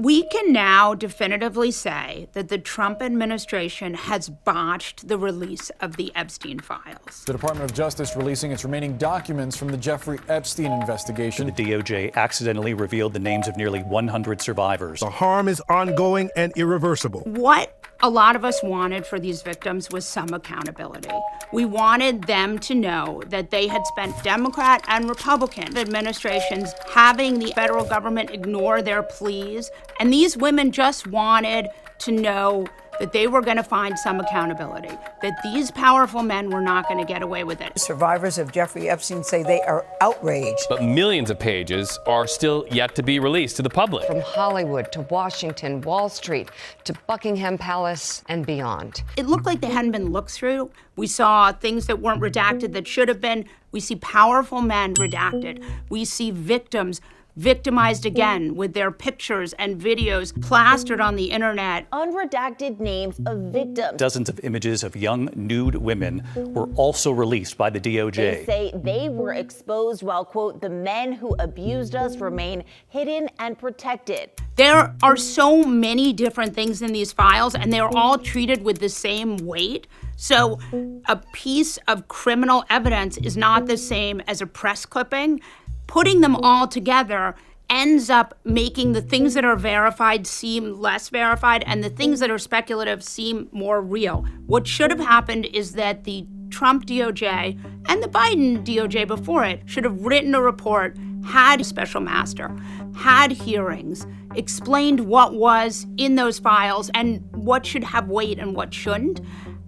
We can now definitively say that the Trump administration has botched the release of the Epstein files. The Department of Justice releasing its remaining documents from the Jeffrey Epstein investigation. The DOJ accidentally revealed the names of nearly 100 survivors. The harm is ongoing and irreversible. What a lot of us wanted for these victims was some accountability. We wanted them to know that they had spent Democrat and Republican administrations having the federal government ignore their pleas, and these women just wanted to know that they were going to find some accountability, that these powerful men were not going to get away with it. Survivors of Jeffrey Epstein say they are outraged. But millions of pages are still yet to be released to the public. From Hollywood to Washington, Wall Street to Buckingham Palace and beyond. It looked like they hadn't been looked through. We saw things that weren't redacted that should have been. We see powerful men redacted. We see victims victimized again with their pictures and videos plastered on the internet. Unredacted names of victims. Dozens of images of young, nude women were also released by the DOJ. They say they were exposed while, quote, the men who abused us remain hidden and protected. There are so many different things in these files, and they're all treated with the same weight. So a piece of criminal evidence is not the same as a press clipping. Putting them all together ends up making the things that are verified seem less verified and the things that are speculative seem more real. What should have happened is that the Trump DOJ and the Biden DOJ before it should have written a report, had a special master, had hearings, explained what was in those files and what should have weight and what shouldn't,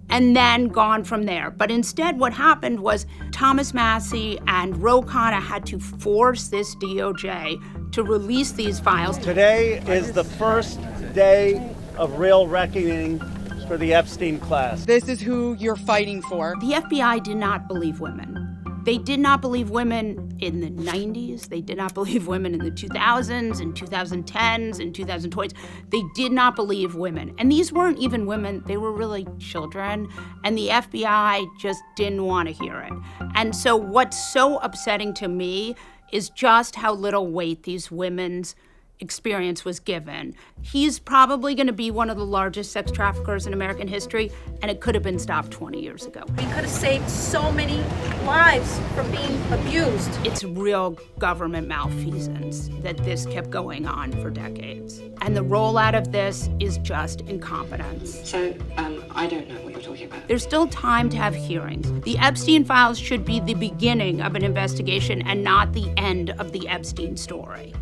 and then gone from there. But instead, what happened was Thomas Massie and Ro Khanna had to force this DOJ to release these files. Today is the first day of real reckoning for the Epstein class. This is who you're fighting for. The FBI did not believe women. They did not believe women in the 90s. They did not believe women in the 2000s, and 2010s, and 2020s. They did not believe women. And these weren't even women. They were really children. And the FBI just didn't want to hear it. And so what's so upsetting to me is just how little weight these women's experience was given. He's probably going to be one of the largest sex traffickers in American history, and it could have been stopped 20 years ago. We could have saved so many lives from being abused. It's real government malfeasance that this kept going on for decades. And the rollout of this is just incompetence. So, I don't know what you're talking about. There's still time to have hearings. The Epstein files should be the beginning of an investigation and not the end of the Epstein story.